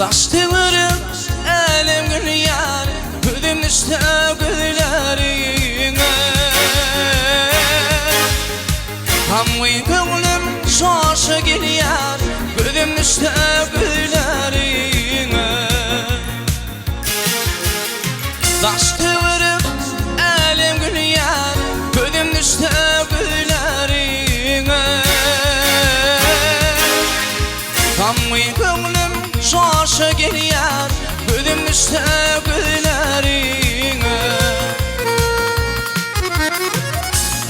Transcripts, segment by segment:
Daştığırım elim gül yar, gözüm düştü güllerine. Hamı gönlüm şaşı gilyar, gözüm düştü güllerine. Daştığırım elim gül yar, gözüm düştü güllerine. Hamı gönlüm şaşı gilyar, gözüm düştü güllerine.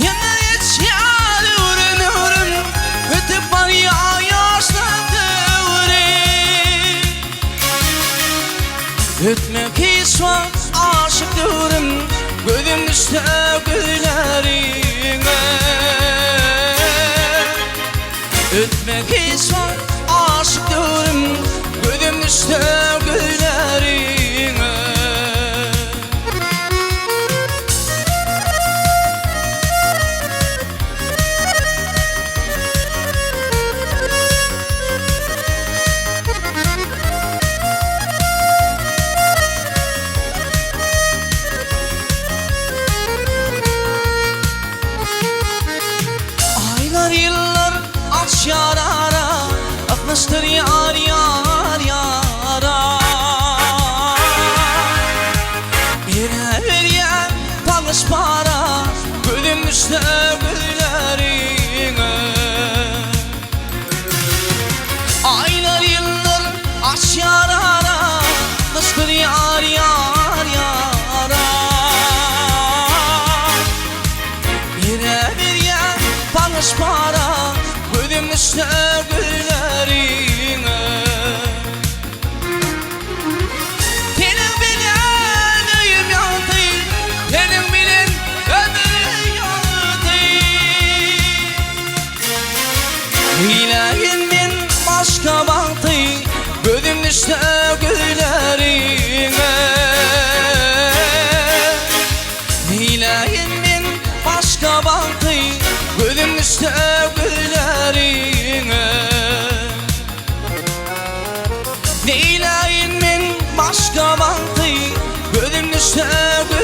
Yana geçer ürün ötüp var ya yaşladı. Ötmek hiç var aşık diyorum, gözüm düştü güllerine. Ötmek hiç var aşık diyorum, gözüm düştü güllerine. Aylar yıllar aç yarara, akmıştır yar yar yara. Yine veriyen talış para, gözüm düştü güllerine. Aylar yıllar aç yarara, akmıştır yar yar yara. Yine veriyen talış para, gözüm düştü güllerine. Senin bilen öğüm yandı, senin bilen ömrüm yandı. Hileğinden başka baktı, gözüm düştü güllerine. Hileğinden başka baktı, gözüm düştü güllerine. Neyleyim ben başka baktı, gözüm düştü güllerine.